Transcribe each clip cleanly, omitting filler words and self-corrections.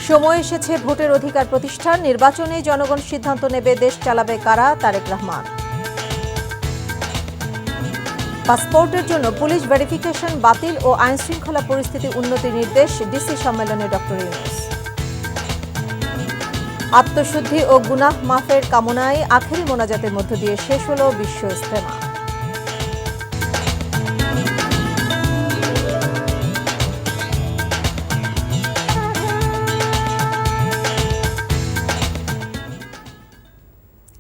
সময় এসেছে ভোটের অধিকার প্রতিষ্ঠার, নির্বাচনে জনগণ সিদ্ধান্ত নেবে দেশ চালাবে কারা, তারেক রহমান। পাসপোর্টের জন্য পুলিশ ভেরিফিকেশন বাতিল ও আইনশৃঙ্খলা পরিস্থিতি উন্নতির নির্দেশ ডিসি সম্মেলনে ডক্টর ইউনূস। আত্মশুদ্ধি ও গুনাহ মাফের কামনায় আখেরি মোনাজাতের মধ্য দিয়ে শেষ হল বিশ্ব ইজতেমা।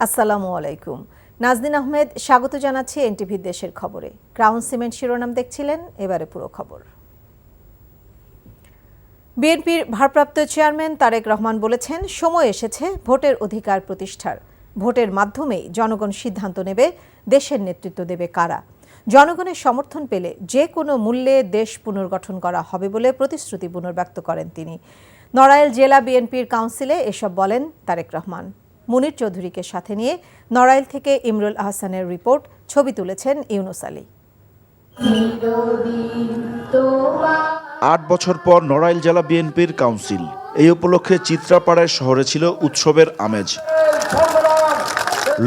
আসসালামু আলাইকুম। নাজনীন আহমেদ স্বাগত জানাচ্ছি এনটিভি দেশের খবরে। ক্রাউন সিমেন্ট শিরোনাম দেখছিলেন, এবারে পুরো খবর। বিএনপির ভারপ্রাপ্ত চেয়ারম্যান তারেক রহমান বলেছেন, সময় এসেছে ভোটের অধিকার প্রতিষ্ঠার। ভোটের মাধ্যমেই জনগণ সিদ্ধান্ত নেবে দেশের নেতৃত্ব দেবে কারা। জনগণের সমর্থন পেলে যে কোনো মূল্যে দেশ পুনর্গঠন করা হবে বলে প্রতিশ্রুতি পুনর্ব্যক্ত করেন তিনি। নড়াইল জেলা বিএনপির কাউন্সিলে এসব বলেন তারেক রহমান। মুনির চৌধুরীকে সাথে নিয়ে নড়াইল থেকে ইমরুল আহসানের রিপোর্ট, ছবি তুলেছেন ইউনুস আলী। ৮ বছর পর নড়াইল জেলা বিএনপির কাউন্সিল। এই উপলক্ষে চিত্রাপাড়ায় শহরে ছিল উৎসবের আমেজ।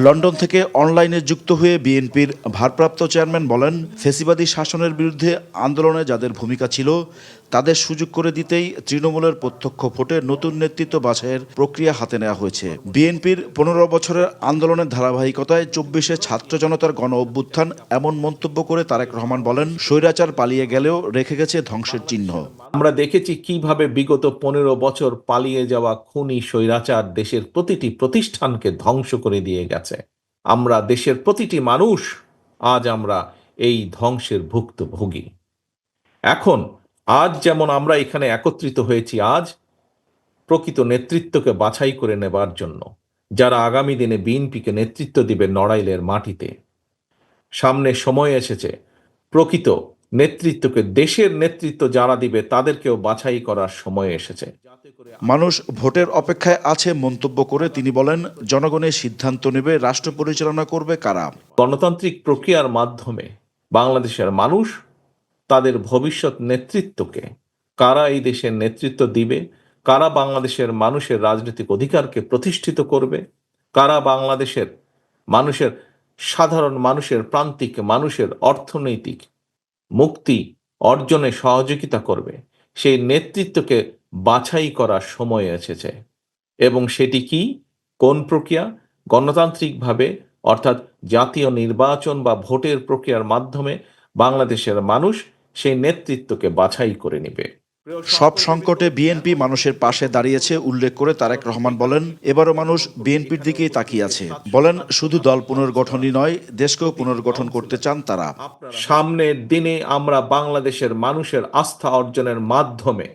লন্ডন থেকে অনলাইনে যুক্ত হয়ে বিএনপির ভারপ্রাপ্ত চেয়ারম্যান বলেন, ফ্যাসিবাদী শাসনের বিরুদ্ধে আন্দোলনে যাদের ভূমিকা ছিল তাদের সুযোগ করে দিতেই তৃণমূলের প্রত্যক্ষ ভোটে নতুন নেতৃত্ব বাছাইয়ের প্রক্রিয়া হাতে নেওয়া হয়েছে। বিএনপির ১৫ বছরের আন্দোলনের ধারাবাহিকতায় ২৪শে ছাত্র জনতার গণ অভ্যুত্থান, এমন মন্তব্য করে তারেক রহমান বলেন, স্বৈরাচার পালিয়ে গেলেও রেখে গেছে ধ্বংসের চিহ্ন। আমরা দেখেছি কিভাবে বিগত ১৫ বছর পালিয়ে যাওয়া খুনি স্বৈরাচার দেশের প্রতিটি প্রতিষ্ঠানকে ধ্বংস করে দিয়ে গেছে। আমরা দেশের প্রতিটি মানুষ আজ আমরা এই ধ্বংসের ভুক্তভোগী। এখন আজ যেমন আমরা এখানে একত্রিত হয়েছি আজ প্রকৃত নেতৃত্বকে বাছাই করে নেবার জন্য, যারা আগামী দিনে বিএনপিকে নেতৃত্ব দিবে নড়াইলের মাটিতে। সামনে সময় এসেছে প্রকৃত নেতৃত্বকে, দেশের নেতৃত্ব যারা দিবে তাদেরকেও বাছাই করার সময় এসেছে। মানুষ ভোটের অপেক্ষায় আছে মন্তব্য করে তিনি বলেন, জনগণের সিদ্ধান্ত নেবে রাষ্ট্র পরিচালনা করবে কারা। গণতান্ত্রিক প্রক্রিয়ার মাধ্যমে বাংলাদেশের মানুষ তাদের ভবিষ্যৎ নেতৃত্বকে, কারা এই দেশের নেতৃত্ব দিবে, কারা বাংলাদেশের মানুষের রাজনৈতিক অধিকারকে প্রতিষ্ঠিত করবে, কারা বাংলাদেশের মানুষের, সাধারণ মানুষের, প্রান্তিক মানুষের অর্থনৈতিক মুক্তি অর্জনে সহযোগিতা করবে, সেই নেতৃত্বকে বাছাই করার সময় এসেছে। এবং সেটি কি, কোন প্রক্রিয়া? গণতান্ত্রিকভাবে, অর্থাৎ জাতীয় নির্বাচন বা ভোটের প্রক্রিয়ার মাধ্যমে বাংলাদেশের মানুষ সেই নেতৃত্বকে বাছাই করে নেবে। সব সংকটে বিএনপি মানুষের পাশে দাঁড়িয়েছে উল্লেখ করে তারেক রহমান বলেন, এবারও মানুষ বিএনপির দিকেই তাকিয়ে আছে। বলেন, শুধু দল পুনর্গঠনই নয়, দেশকেও পুনর্গঠন করতে চান তারা। সামনের দিনে আমরা বাংলাদেশের মানুষের আস্থা অর্জনের মাধ্যমে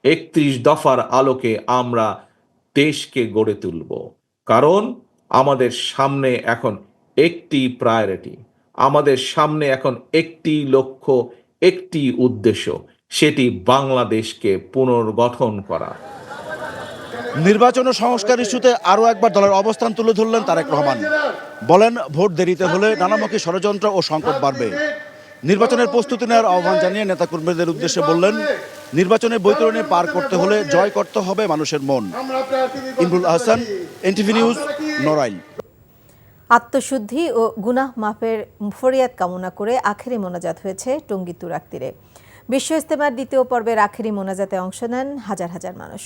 ৩১ দফার আলোকে আমরা দেশকে গড়ে তুলব। কারণ আমাদের সামনে এখন একটি প্রায়োরিটি, আমাদের সামনে এখন একটি লক্ষ্য, একটি উদ্দেশ্য, সেটি বাংলাদেশকে পুনর্গঠন করা। নির্বাচন ও সংস্কার ইস্যুতে আরও একবার দলের অবস্থান তুলে ধরলেন তারেক রহমান। বলেন, ভোট দেরিতে হলে নানামুখী ষড়যন্ত্র ও সংকট বাড়বে। নির্বাচনের প্রস্তুতি নেওয়ার আহ্বান জানিয়ে নেতাকর্মীদের উদ্দেশ্যে বললেন, নির্বাচনে বৈতরণী পার করতে হলে জয় করতে হবে মানুষের মন। Imrul Ahsan, NTV news, Narail. আত্মশুদ্ধি ও গুনাহ মাফের ফরিয়াদ কামনা করে আখেরি মোনাজাত হয়েছে টঙ্গী তুরাগ তীরে। বিশ্ব ইজতেমার দ্বিতীয় পর্বের আখেরি মোনাজাতে অংশ নেন হাজার হাজার মানুষ।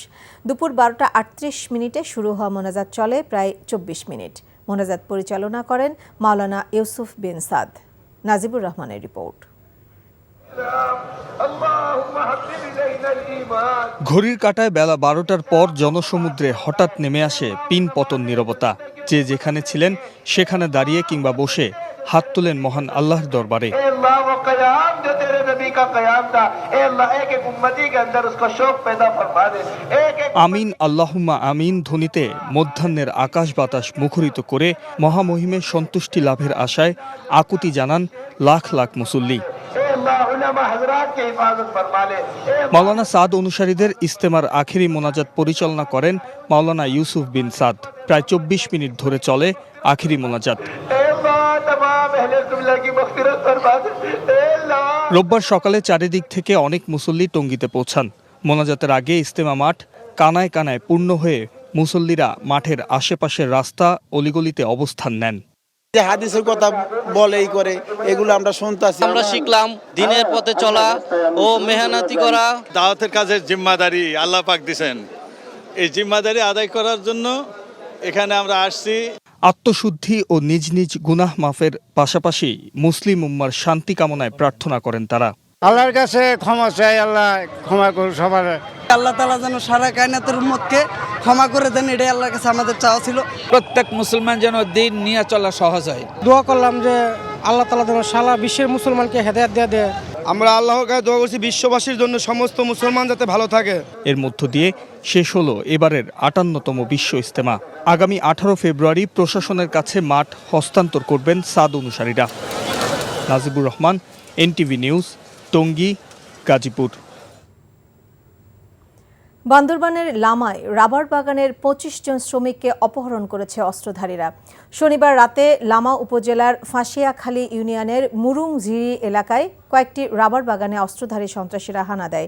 দুপুর ১২টা ৩৮ শুরু হওয়া মোনাজাত চলে প্রায় ২৪ মিনিট। মোনাজাত পরিচালনা করেন মাওলানা ইউসুফ বিন সাদ। নাজিবুর রহমানের রিপোর্ট। ঘড়ির কাঁটায় বেলা ১২টার পর জনসমুদ্রে হঠাৎ নেমে আসে পিন পতন নীরবতা। যে যেখানে ছিলেন সেখানে দাঁড়িয়ে কিংবা বসে হাত তোলেন মহান আল্লাহর দরবারে। আমিন আল্লাহুম্মা আমিন ধ্বনিতে মধ্যাহ্নের আকাশ বাতাস মুখরিত করে মহামহিমের সন্তুষ্টি লাভের আশায় আকুতি জানান লাখ লাখ মুসল্লি। মাওলানা সাদ অনুসারীদের ইজতেমার আখেরি মোনাজাত পরিচালনা করেন মাওলানা ইউসুফ বিন সাদ। প্রায় ২৪ মিনিট ধরে চলে আখেরি মোনাজাত। রোববার সকালে চারিদিক থেকে অনেক মুসল্লি টঙ্গীতে পৌঁছান। মোনাজাতের আগে ইজতেমা মাঠ কানায় কানায় পূর্ণ হয়ে মুসল্লিরা মাঠের আশেপাশের রাস্তা অলিগলিতে অবস্থান নেন। যে হাদিসের কথা বলে এই করে এগুলো আমরা শুনতাছি। আমরা শিখলাম দিনের পথে চলা ও মেহনতি করা। দাওয়াতের কাজের জিম্মাদারি আল্লাহ পাক দিয়েছেন, এই জিম্মাদারি আদায় করার জন্য এখানে আমরা আসছি। আত্মশুদ্ধি ও নিজ নিজ গুনাহ মাফের পাশাপাশি মুসলিম উম্মার শান্তি কামনায় প্রার্থনা করেন তারা। আল্লাহর কাছে ক্ষমা চাই, আল্লাহ ক্ষমা করুন সবার। আল্লাহ তাআলা যেন সারা কায়নাতের উম্মতকে ক্ষমা করে দেন, এটাই আল্লাহর কাছে আমাদের চাওয়া ছিল। প্রত্যেক মুসলমান যেন দিন নিয়ে চলা সহজ হয়। দোয়া করলাম যে আল্লাহ তাআলা যেন সারা বিশ্বের মুসলমানকে হেদায়েত দিয়ে দেয়। আমরা আল্লাহর কাছে দোয়া করছি বিশ্ববাসীর জন্য, সমস্ত মুসলমান যাতে ভালো থাকে। এর মধ্য দিয়ে শেষ হলো এবারের 58তম বিশ্ব ইজতেমা। আগামী 18 ফেব্রুয়ারি প্রশাসনের কাছে মাঠ হস্তান্তর করবেন সাদ অনুসারীরা। Najibur Rahman, NTV news, Tongi, Gazipur. বান্দরবানের লামায় রাবার বাগানের 25 জন শ্রমিককে অপহরণ করেছে অস্ত্রধারীরা। শনিবার রাতে লামা উপজেলার ফাঁসিয়াখালী ইউনিয়নের মুরুংঝিরি এলাকায় কয়েকটি রাবার বাগানে অস্ত্রধারী সন্ত্রাসীরা হানা দেয়।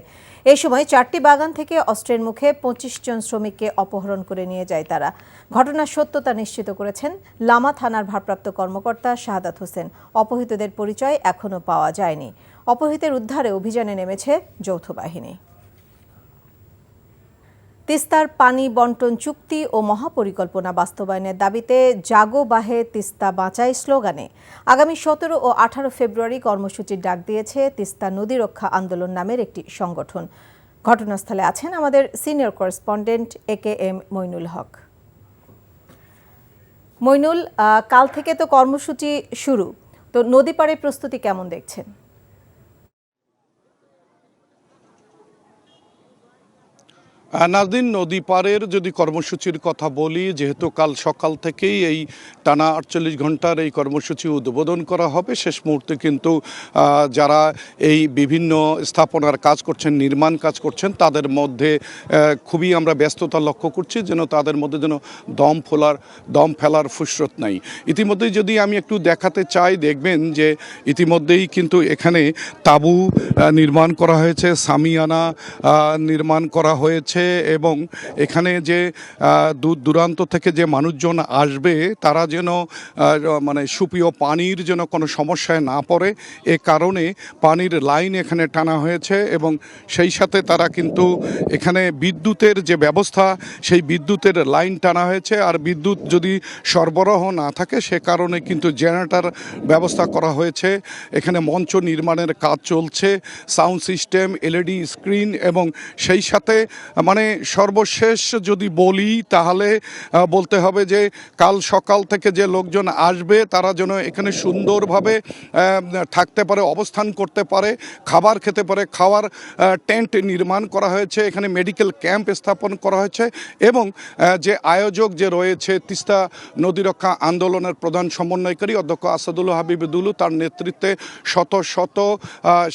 এই সময় 4টি বাগান থেকে অস্ত্রের মুখে 25 জন শ্রমিককে অপহরণ করে নিয়ে যায় তারা। ঘটনার সত্যতা নিশ্চিত করেছেন লামা থানার ভারপ্রাপ্ত কর্মকর্তা শাহাদাত হোসেন। অপহৃতদের পরিচয় এখনও পাওয়া যায়নি। অপহৃতের উদ্ধারে অভিযানে নেমেছে যৌথ বাহিনী। তিস্তার পানি বন্টন চুক্তি ও মহাপরিকল্পনা বাস্তবায়নের দাবিতে জাগো বাহে তিস্তা বাঁচাই স্লোগানে আগামী 17 ও 18 ফেব্রুয়ারি কর্মসূচির ডাক দিয়েছে তিস্তা নদী রক্ষা আন্দোলন নামের একটি সংগঠন। ঘটনাস্থলে আছেন আমাদের senior correspondent AKM Moinul Haque. Moinul, কাল থেকে তো কর্মসূচি শুরু, তো নদী পাড়ে প্রস্তুতি কেমন দেখছেন? নাজদিন, নদী পাড়ের যদি কর্মসূচির কথা বলি, যেহেতু কাল সকাল থেকেই এই টানা 48 ঘন্টার এই কর্মসূচি উদ্বোধন করা হবে, শেষ মুহূর্তে কিন্তু যারা এই বিভিন্ন স্থাপনার কাজ করছেন, নির্মাণ কাজ করছেন, তাদের মধ্যে খুবই আমরা ব্যস্ততা লক্ষ্য করছি, যেন তাদের মধ্যে যেন দম ফেলার ফুসরত নাই। ইতিমধ্যেই যদি আমি একটু দেখাতে চাই, দেখবেন যে ইতিমধ্যেই কিন্তু এখানে তাঁবু নির্মাণ করা হয়েছে, সামিয়ানা নির্মাণ করা হয়েছে, এবং এখানে যে দূর দূরান্ত থেকে যে মানুষজন আসবে তারা যেন মানে সুপেয় পানির যেন কোনো সমস্যায় না পড়ে, এ কারণে পানির লাইন এখানে টানা হয়েছে। এবং সেই সাথে তারা কিন্তু এখানে বিদ্যুতের যে ব্যবস্থা, সেই বিদ্যুতের লাইন টানা হয়েছে। আর বিদ্যুৎ যদি সরবরাহ না থাকে, সে কারণে কিন্তু জেনারেটর ব্যবস্থা করা হয়েছে। এখানে মঞ্চ নির্মাণের কাজ চলছে, সাউন্ড সিস্টেম, LED স্ক্রিন, এবং সেই সাথে মানে সর্বশেষ যদি বলি তাহলে বলতে হবে যে কাল সকাল থেকে যে লোকজন আসবে তারা যেন এখানে সুন্দরভাবে থাকতে পারে, অবস্থান করতে পারে, খাবার খেতে পারে। খাওয়ার টেন্ট নির্মাণ করা হয়েছে, এখানে মেডিকেল ক্যাম্প স্থাপন করা হয়েছে, এবং যে আয়োজক যে রয়েছে তিস্তা নদী রক্ষা আন্দোলনের প্রধান সমন্বয়কারী অধ্যক্ষ আসাদুল হাবিবুল, তার নেতৃত্বে শত শত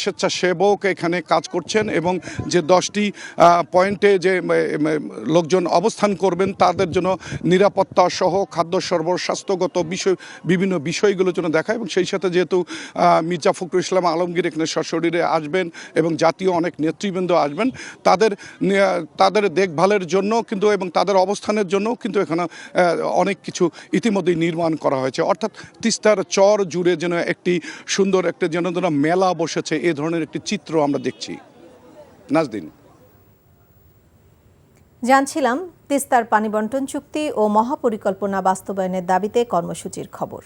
স্বেচ্ছাসেবক এখানে কাজ করছেন। এবং যে 10টি পয়েন্টে যে লোকজন অবস্থান করবেন তাদের জন্য নিরাপত্তা সহ খাদ্য সরবরাহ, স্বাস্থ্যগত বিভিন্ন বিষয়গুলো যেন দেখায়। এবং সেই সাথে যেহেতু মির্জা ফখরুল ইসলাম আলমগীর এখানে সশরীরে আসবেন এবং জাতীয় অনেক নেতৃবৃন্দ আসবেন, তাদের দেখভালের জন্য কিন্তু এবং তাদের অবস্থানের জন্য কিন্তু এখানে অনেক কিছু ইতিমধ্যেই নির্মাণ করা হয়েছে। অর্থাৎ তিস্তার চর জুড়ে যেন একটি সুন্দর একটা যেন মেলা বসেছে, এ ধরনের একটি চিত্র আমরা দেখছি। নাজদিন, জানছিলাম তিস্তার পানি বন্টন চুক্তি ও মহাপরিকল্পনা বাস্তবায়নের দাবিতে কর্মসূচির খবর।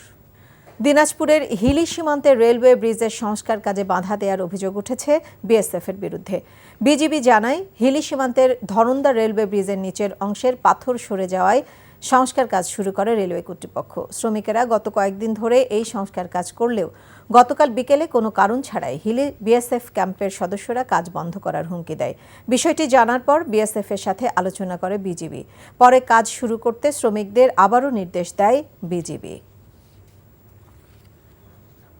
দিনাজপুরের হিলি সীমান্তের রেলওয়ে ব্রিজের সংস্কার কাজে বাধা দেওয়ার অভিযোগ উঠেছে BSF-এর বিরুদ্ধে। বিজিবি জানায়, হিলি সীমান্তের ধরন্দা রেলওয়ে ব্রিজের নিচের অংশের পাথর সরে যাওয়ায় সংস্কার কাজ শুরু করে রেলওয়ে কর্তৃপক্ষ। শ্রমিকেরা গত কয়েকদিন ধরে এই সংস্কার কাজ করলেও গতকাল বিকেলে কোনো কারণ ছাড়াই হিলি BSF ক্যাম্পের সদস্যরা কাজ বন্ধ করার হুমকি দেয়। বিষয়টি জানার পর BSF-এর সাথে আলোচনা করে বিজিবি। পরে কাজ শুরু করতে শ্রমিকদের আবারও নির্দেশ দেয় বিজিবি।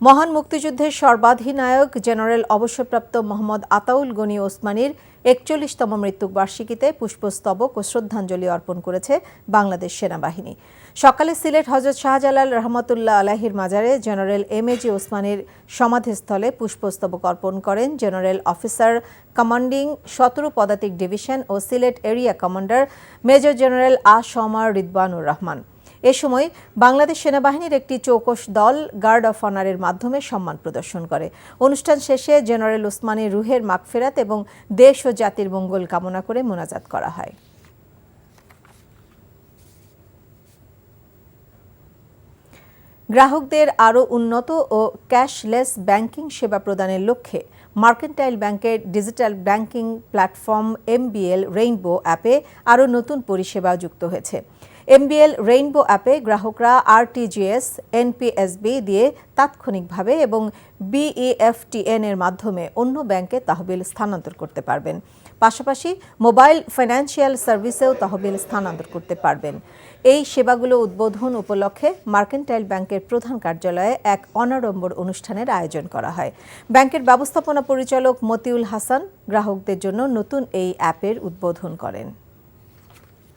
মহান মুক্তিযুদ্ধের সর্বাধিনায়ক জেনারেল অবসরপ্রাপ্ত মোহাম্মদ আতাউল গনি ওসমানীর ৪১তম মৃত্যুবার্ষিকীতে পুষ্পস্তবক ও শ্রদ্ধাঞ্জলি অর্পণ করেছে বাংলাদেশ সেনাবাহিনী। সকালে সিলেট হযরত শাহজালাল রহমতুল্লাহ আলাইহির মাজারে জেনারেল এমএজি ওসমানীর সমাধিস্থলে পুষ্পস্তবক অর্পণ করেন জেনারেল অফিসার কমান্ডিং ১৭ পদাতিক ডিভিশন ও Sylhet area commander major general আ.শ.ম রিদওয়ানুর রহমান। এ সময় বাংলাদেশ সেনাবাহিনীর একটি চৌকস দল গার্ড অফ অনারের মাধ্যমে সম্মান প্রদর্শন করে। অনুষ্ঠান শেষে জেনারেল ওসমানীর রুহের মাগফিরাত এবং দেশ ও জাতির মঙ্গল কামনা করে মোনাজাত করা হয়। গ্রাহকদের আরও উন্নত ও ক্যাশলেস ব্যাংকিং সেবা প্রদানের লক্ষ্যে মার্কেন্টাইল ব্যাংকের digital banking platform MBL rainbow অ্যাপে আরও নতুন পরিষেবা যুক্ত হয়েছে। এমবিএল রেইনবো অ্যাপে গ্রাহকরা আরটিজিএস, এনপিএসবি দিয়ে তাৎক্ষণিকভাবে এবং বিইএফটিএন এর মাধ্যমে অন্য ব্যাংকে তহবিল স্থানান্তর করতে পারবেন। পাশাপাশি মোবাইল ফাইন্যান্সিয়াল সার্ভিসেও তহবিল স্থানান্তর করতে পারবেন। এই সেবাগুলো উদ্বোধন উপলক্ষে মার্কেন্টাইল ব্যাংকের প্রধান কার্যালয়ে এক অনাড়ম্বর অনুষ্ঠানের আয়োজন করা হয়। ব্যাংকের ব্যবস্থাপনা পরিচালক মতিউল হাসান গ্রাহকদের জন্য নতুন এই অ্যাপের উদ্বোধন করেন।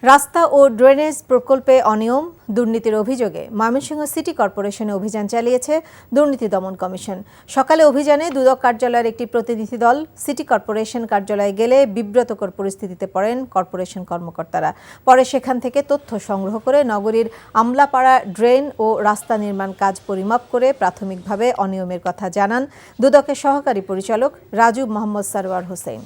রাস্তা ও ড্রেনেজ প্রকল্পে অনিয়ম দুর্নীতির অভিযোগে ময়মনসিংহ সিটি কর্পোরেশনে অভিযান চালিয়েছে দুর্নীতি দমন কমিশন। সকালে অভিযানে দুদক কার্যালয়ের একটি প্রতিনিধি দল সিটি কর্পোরেশন কার্যালয়ে গেলে বিব্রতকর পরিস্থিতিতে পড়েন কর্পোরেশন কর্মকর্তারা। পরে সেখান থেকে তথ্য সংগ্রহ করে নগরীর আমলাপাড়া ড্রেন ও রাস্তা নির্মাণ কাজ পরিমাপ করে প্রাথমিকভাবে অনিয়মের কথা জানান দুদকের সহকারী পরিচালক রাজু মোহাম্মদ সরওয়ার হোসেন।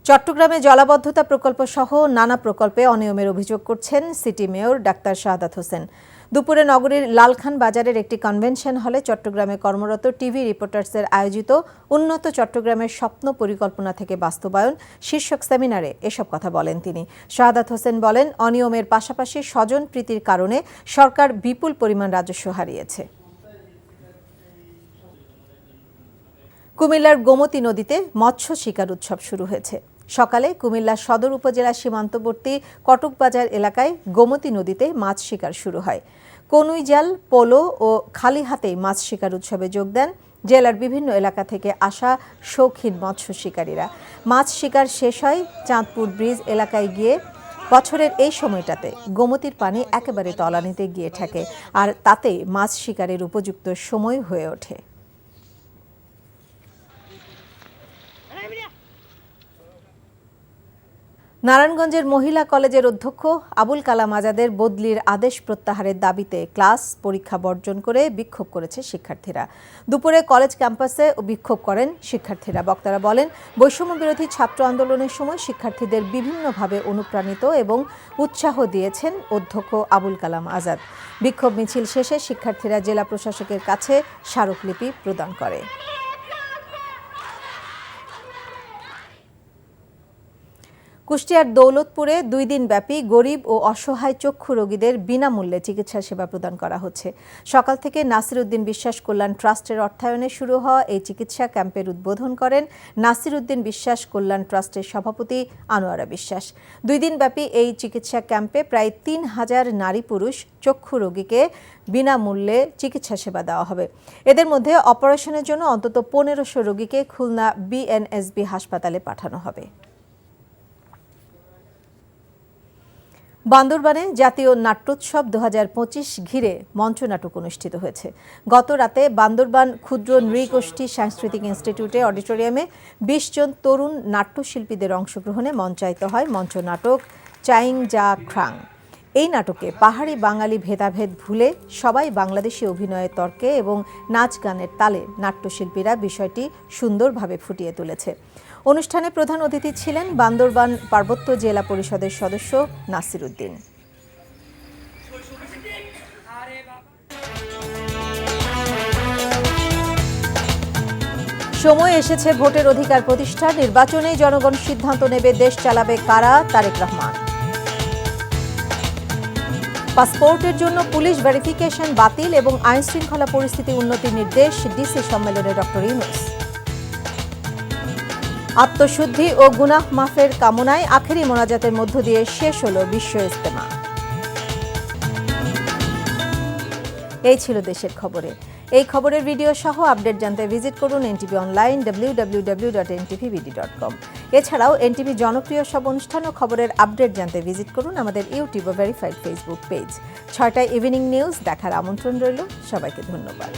চট্টগ্রামে জলাবদ্ধতা প্রকল্প সহ নানা প্রকল্পে অনিয়মের অভিযোগ করছেন city mayor doctor Shahadat Hossain. দুপুরে নগরীর লালখান বাজারের একটি কনভেনশন হলে চট্টগ্রামে কর্মরত টিভি রিপোর্টার্সের আয়োজিত উন্নত চট্টগ্রামের স্বপ্ন পরিকল্পনা থেকে বাস্তবায়ন শীর্ষক সেমিনারে এসব কথা বলেন তিনি। শাহাদাত হোসেন বলেন, অনিয়মের পাশাপাশি স্বজন প্রীতির কারণে সরকার বিপুল পরিমাণ রাজস্ব হারিয়েছে। কুমিল্লার গোমতী নদীতে মৎস্য শিকার উৎসব শুরু হয়েছে। সকালে কুমিল্লা সদর উপজেলা সীমান্তবর্তী কটকবাজার এলাকায় গোমতী নদীতে মাছ শিকার শুরু হয়। কনুই জাল, পোলো ও খালি হাতেই মাছ শিকার উৎসবে যোগ দেন জেলার বিভিন্ন এলাকা থেকে আসা শৌখিন মৎস্য শিকারীরা। মাছ শিকার শেষ হয় চাঁদপুর ব্রিজ এলাকায় গিয়ে। বছরের এই সময়টাতে গোমতীর পানি একেবারে তলানিতে গিয়ে ঠেকে, আর তাতে মাছ শিকারের উপযুক্ত সময় হয়ে ওঠে। নারায়ণগঞ্জের মহিলা কলেজের অধ্যক্ষ আবুল কালাম আজাদের বদলির আদেশ প্রত্যাহারের দাবিতে ক্লাস পরীক্ষা বর্জন করে বিক্ষোভ করেছে শিক্ষার্থীরা। দুপুরে কলেজ ক্যাম্পাসে বিক্ষোভ করেন শিক্ষার্থীরা। বক্তারা বলেন, বৈষম্য বিরোধী ছাত্র আন্দোলনের সময় শিক্ষার্থীদের বিভিন্নভাবে অনুপ্রাণিত এবং উৎসাহ দিয়েছেন অধ্যক্ষ আবুল কালাম আজাদ। বিক্ষোভ মিছিল শেষে শিক্ষার্থীরা জেলা প্রশাসকের কাছে স্মারকলিপি প্রদান করে। কুষ্টিয়ার দৌলতপুরে 2 দিনব্যাপী গরিব ও অসহায় চক্ষু রোগীদের বিনামূল্যে চিকিৎসা সেবা প্রদান করা হচ্ছে। সকাল থেকে নাসিরউদ্দিন বিশ্বাস কল্যাণ ট্রাস্টের অর্থায়নে শুরু হওয়া এই চিকিৎসা ক্যাম্পের উদ্বোধন করেন নাসিরউদ্দিন বিশ্বাস কল্যাণ ট্রাস্টের সভাপতি আনোয়ারা বিশ্বাস। 2 দিনব্যাপী এই চিকিৎসা ক্যাম্পে প্রায় 3000 নারী পুরুষ চক্ষু রোগীকে বিনামূল্যে চিকিৎসা সেবা দেওয়া হবে। এদের মধ্যে অপারেশনের জন্য অন্তত 1500 রোগীকে খুলনা বিএনএসবি হাসপাতালে পাঠানো হবে। বান্দরবানে জাতীয় নাট্যোৎসব 2025 ঘিরে মঞ্চনাটক অনুষ্ঠিত হয়েছে। গত রাতে বান্দরবান ক্ষুদ্র নৃগোষ্ঠী সাংস্কৃতিক ইনস্টিটিউটে অডিটোরিয়ামে 20 জন তরুণ নাট্যশিল্পীদের অংশগ্রহণে মঞ্চায়িত হয় মঞ্চনাটক চাইং জা খ্রাং। এই নাটকে পাহাড়ি বাঙালি ভেদাভেদ ভুলে সবাই বাংলাদেশি অভিনয়ের তর্কে এবং নাচ গানের তালে নাট্যশিল্পীরা বিষয়টি সুন্দরভাবে ফুটিয়ে তুলেছে। অনুষ্ঠানে প্রধান অতিথি ছিলেন বান্দরবান পার্বত্য জেলা পরিষদের সদস্য নাসিরউদ্দিন। সময় এসেছে ভোটের অধিকার প্রতিষ্ঠা। নির্বাচনেই জনগণ সিদ্ধান্ত নেবে দেশ চালাবে কারা, তারেক রহমান। পাসপোর্টের জন্য পুলিশ ভেরিফিকেশন বাতিল এবং আইন শৃঙ্খলা পরিস্থিতি উন্নতির নির্দেশ ডিসি সম্মেলনে ডক্টর ইউনূস। আত্মশুদ্ধি ও গুনাহ মাফের কামনায় আখেরি মোনাজাতের মধ্য দিয়ে শেষ হলো বিশ্ব ইজতেমা। এই ছিল দেশের খবরে। এই খবরের ভিডিও সহ আপডেট জানতে ভিজিট করুন এনটিভি অনলাইন www.ntvbd.com। এছাড়াও এনটিভি জনপ্রিয় সব অনুষ্ঠান ও খবরের আপডেট জানতে ভিজিট করুন আমাদের ইউটিউব ও ভেরিফাইড ফেসবুক পেজ। 6টায় ইভিনিং নিউজ দেখার আমন্ত্রণ রইল। সবাইকে ধন্যবাদ।